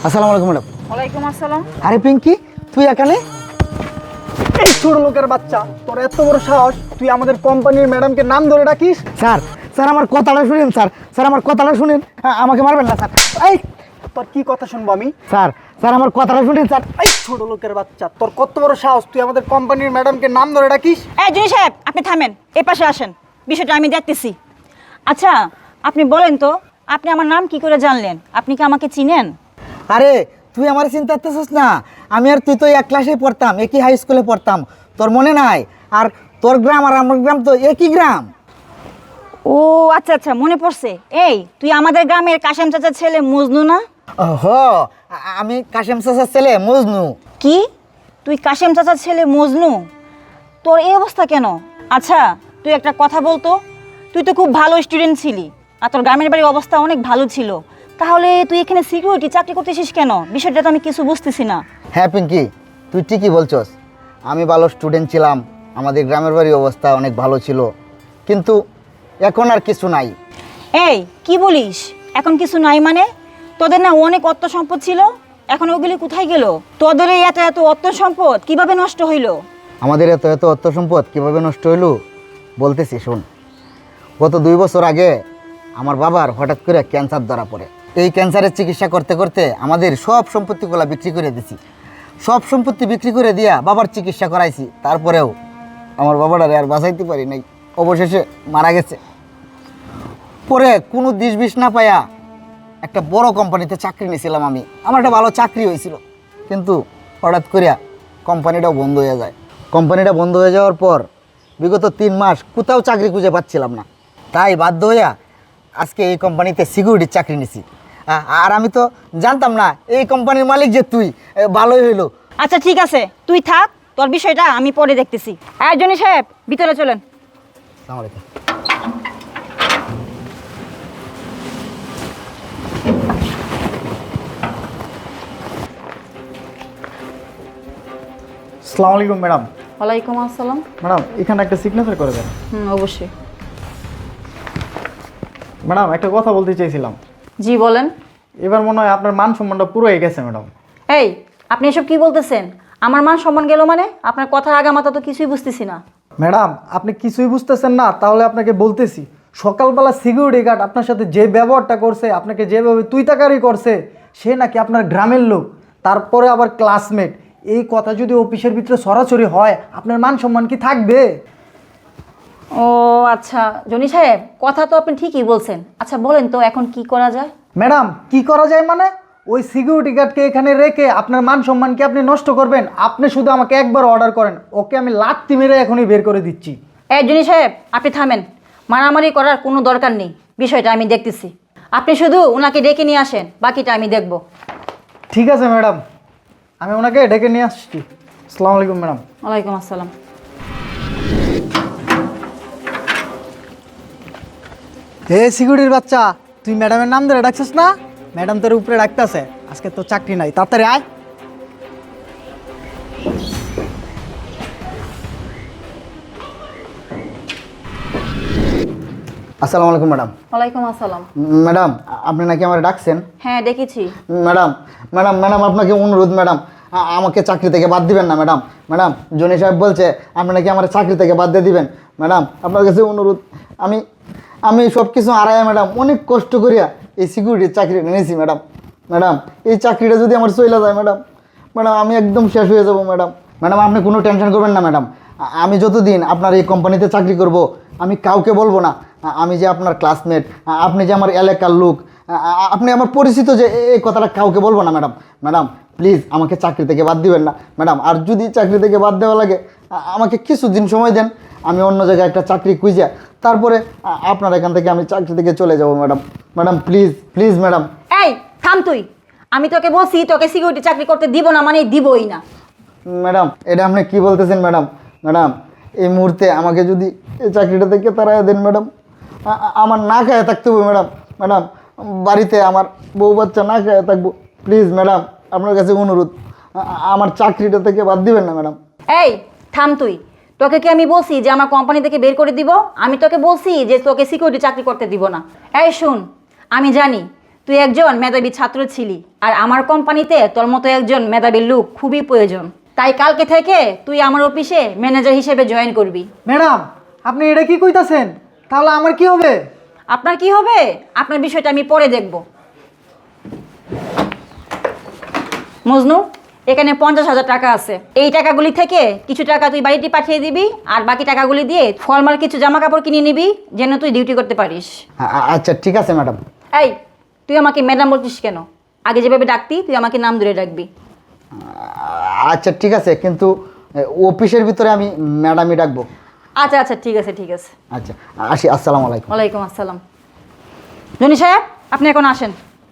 আসসালামু আলাইকুম ম্যাডাম। ওয়ালাইকুম আসসালাম। আরে পিঙ্কি, তুই এখানে? এই ছোট লোকের বাচ্চা, তোর এত বড় সাহস, তুই আমাদের কোম্পানির ম্যাডামকে নাম ধরে ডাকিস? স্যার স্যার আমার কথাটা শুনেন স্যার, স্যার আমার কথাটা শুনেন, আমাকে মারবেন না স্যার। এই, তোর কি কথা শুনবো আমি? স্যার স্যার আমার কথাটা শুনেন স্যার। এই ছোট লোকের বাচ্চা, তোর কত বড় সাহস, তুই আমাদের কোম্পানির ম্যাডামকে নাম ধরে ডাকিস? এই জনি সাহেব, আপনি থামেন, এই পাশে আসেন, বিষয়টা আমি দেখতেছি। আচ্ছা, আপনি বলেন তো, আপনি আমার নাম কি করে জানলেন? আপনি কি আমাকে চিনেন? আরে তুই আমার চিন্তা করতেছিস না, আমি আর তুই তো এক ক্লাসে পড়তাম, একই হাই স্কুলে পড়তাম, তোর মনে নাই? আর তোর গ্রাম আর আমার গ্রাম তো একই গ্রাম। ও আচ্ছা আচ্ছা, মনে পড়ছে। এই, তুই আমাদের গ্রামের কাশেম চাচার ছেলে মজনু না? হ, আমি কাশেম চাচার ছেলে মজনু। কি, তুই কাশেম চাচার ছেলে মজনু? তোর এই অবস্থা কেন? আচ্ছা, তুই একটা কথা বলতো, তুই তো খুব ভালো স্টুডেন্ট ছিলি, আর তোর গ্রামের বাড়ির অবস্থা অনেক ভালো ছিল, তাহলে তুই এখানে সিকিউরিটি চাকরি করতেছিস কেন? বিষয়টা তো আমি কিছু বুঝতেছি না। হ্যাঁ পিঙ্কি, তুই ঠিকই বলছস, আমি ভালো স্টুডেন্ট ছিলাম, আমাদের গ্রামের বাড়ির অবস্থা অনেক ভালো ছিল, কিন্তু এখন আর কিছু নাই। এই, কি বলিস? এখন কিছু নাই মানে? তোদের না অনেক অর্থ সম্পদ ছিল, এখন ওগুলি কোথায় গেল? তোদের এই এত এত অর্থ সম্পদ কিভাবে নষ্ট হইলো? আমাদের এত এত অর্থ সম্পদ কীভাবে নষ্ট হইল বলতেছি শোন। গত 2 বছর আগে আমার বাবার হঠাৎ করে ক্যান্সার ধরা পড়ে। এই ক্যান্সারের চিকিৎসা করতে করতে আমাদের সব সম্পত্তিগুলো বিক্রি করে দিছি, সব সম্পত্তি বিক্রি করে দিয়া বাবার চিকিৎসা করাইছি, তারপরেও আমার বাবাটারে আর বাঁচাইতে পারি নাই, অবশেষে মারা গেছে। পরে কোনো দিশ বিষ না পায়া একটা বড় কোম্পানিতে চাকরি নিয়েছিলাম আমি, আমার একটা ভালো চাকরি হয়েছিল, কিন্তু হঠাৎ করিয়া কোম্পানিটাও বন্ধ হয়ে যায়। কোম্পানিটা বন্ধ হয়ে যাওয়ার পর বিগত 3 মাস কোথাও চাকরি খুঁজে পাচ্ছিলাম না, তাই বাধ্য হইয়া আজকে এই কোম্পানিতে সিকিউরিটির চাকরি নিছি। আর আমি তো জানতাম না এই কোম্পানির মালিক যে তুই, ভালোই হইলো। আচ্ছা ঠিক আছে, তুই থাক, তোর বিষয়টা আমি পরে দেখতেছি। হ্যাঁ জনি সাহেব, ভিতরে চলেন। আসসালামু আলাইকুম। আসসালামু আলাইকুম ম্যাডাম। ওয়ালাইকুম আসসালাম। ম্যাডাম, এখানে একটা সিগনেচার করে দেন। অবশ্যই। ম্যাডাম, একটা কথা বলতে চাইছিলাম। জি বলেন। এবার মনে হয় আপনার মান সম্মানটা পুরো হয়ে গেছে ম্যাডাম। এই, আপনি এসব কি বলতেছেন? আমার মান সম্মান গেল মানে? আপনার কথার আগামাথা তো কিছুই বুঝতেছি না। ম্যাডাম, আপনি কিছুই বুঝতেছেন না, তাহলে আপনাকে বলতেছি, সকালবেলা সিকিউরিটি গার্ড আপনার সাথে যে ব্যবহারটা করছে, আপনাকে যেভাবে তুই তাকারি করছে, সে নাকি আপনার গ্রামের লোক, তারপরে আবার ক্লাসমেট। এই কথা যদি অফিসের ভিতরে সরাসরি হয়, আপনার মান সম্মান কি থাকবে? ও আচ্ছা জনি সাহেব, কথা তো আপনি ঠিকই বলছেন। আচ্ছা বলেন তো, এখন কি করা যায়? ম্যাডাম, কি করা যায় মানে? ওই সিকিউরিটি গার্ডকে এখানে রেখে আপনার মান সম্মান কি আপনি নষ্ট করবেন? আপনি শুধু আমাকে একবার অর্ডার করেন, ওকে আমি লাত্তি মেরে এখনই বের করে দিচ্ছি। এই জনি সাহেব, আপনি থামেন, মারামারি করার কোনো দরকার নেই, বিষয়টা আমি দেখতেছি। আপনি শুধু ওনাকে ডেকে নিয়ে আসেন, বাকিটা আমি দেখব। ঠিক আছে ম্যাডাম, আমি ওনাকে ডেকে নিয়ে আসছি। আসসালামু আলাইকুম ম্যাডাম। ওয়ালাইকুম আসসালাম। হে সিকিউরিটির বাচ্চা, তুই ম্যাডামের নাম ধরে ডাকছিস না? ম্যাডাম তোর উপরে ডাকতেছে, আজকে তো চাকরি নাই, তাড়াতাড়ি আয়। আসসালামু আলাইকুম ম্যাডাম। ওয়ালাইকুম আসসালাম। ম্যাডাম, আপনি নাকি আমার ডাকছেন? হ্যাঁ দেখেছি। ম্যাডাম ম্যাডাম ম্যাডাম আপনাকে অনুরোধ ম্যাডাম, আমাকে চাকরি থেকে বাদ দিবেন না ম্যাডাম। ম্যাডাম, জনি সাহেব বলছে আপনি নাকি আমার চাকরি থেকে বাদ দিয়ে দিবেন। ম্যাডাম, আপনার কাছে অনুরোধ, আমি সব কিছু হারাইয়া ম্যাডাম অনেক কষ্ট করিয়া এই সিকিউরিটির চাকরি নিয়েছি ম্যাডাম। ম্যাডাম, এই চাকরিটা যদি আমার চলে যায় ম্যাডাম, আমি একদম শেষ হয়ে যাব ম্যাডাম। ম্যাডাম, আপনি কোনো টেনশন করবেন না ম্যাডাম, আমি যতদিন আপনার এই কোম্পানিতে চাকরি করব আমি কাউকে বলবো না আমি যে আপনার ক্লাসমেট, আপনি যে আমার এলাকার লোক, আপনি আমার পরিচিত, যে এই কথাটা কাউকে বলবো না ম্যাডাম। ম্যাডাম প্লিজ আমাকে চাকরি থেকে বাদ দিবেন না ম্যাডাম, আর যদি চাকরি থেকে বাদ দেওয়া লাগে আমাকে কিছুদিন সময় দেন, আমি অন্য জায়গায় একটা চাকরি খুঁজে তারপরে আপনার এখান থেকে আমি চাকরি থেকে চলে যাব madam. Madam please please madam. এই থাম তুই, আমি তোকে বলছি তোকে সিকিউরিটি চাকরি করতে দিব না মানে দিবই না। ম্যাডাম, এটা আপনি কি বলতেছেন ম্যাডাম? ম্যাডাম, এই মুহূর্তে আমাকে যদি এই চাকরিটা থেকে তাড়াইয়া দেন ম্যাডাম, আমার না খায় থাকতে হবে ম্যাডাম। ম্যাডাম, বাড়িতে আমার বউ বাচ্চা না খায় থাকবো, প্লিজ ম্যাডাম আপনার কাছে অনুরোধ, আমার চাকরিটা থেকে বাদ দিবেন না ম্যাডাম। এই থাম তুই, তোকে কি আমি বলছি যে আমার কোম্পানি থেকে বের করে দিব? আমি তোকে বলছি যে তোকে সিকিউরিটি চাকরি করতে দিব না। এই শুন, আমি জানি তুই একজন মেধাবী ছাত্র ছিলি, আর আমার কোম্পানিতে তোর মতো একজন মেধাবী লোক খুবই প্রয়োজন। তাই কালকে থেকে তুই আমার অফিসে ম্যানেজার হিসেবে জয়েন করবি। ম্যাডাম আপনি এটা কি কইতাছেন? তাহলে আমার কি হবে? আপনার কি হবে? আপনার বিষয়টা আমি পরে দেখব। মজনু, এখানে 50,000 টাকা আছে। এই টাকাগুলি থেকে কিছু টাকা তুই বাড়িতে পাঠিয়ে দিবি, আর বাকি টাকাগুলি দিয়ে ফলমাল কিছু জামা কাপড় কিনে নিবি, যেন তুই ডিউটি করতে পারিস। আচ্ছা ঠিক আছে ম্যাডাম। এই, তুই আমাকে ম্যাডাম বলছিস কেন? আগে যেভাবে ডাকতি তুই আমাকে নাম ধরে ডাকবি। আচ্ছা ঠিক আছে, কিন্তু অফিসের ভিতরে আমি ম্যাডামই ডাকবো। আচ্ছা আচ্ছা, ঠিক আছে ঠিক আছে। আচ্ছা আসি, আসসালামু আলাইকুম। ওয়ালাইকুম আসসালাম। জনি সাহেব, আপনি এখন আসেন।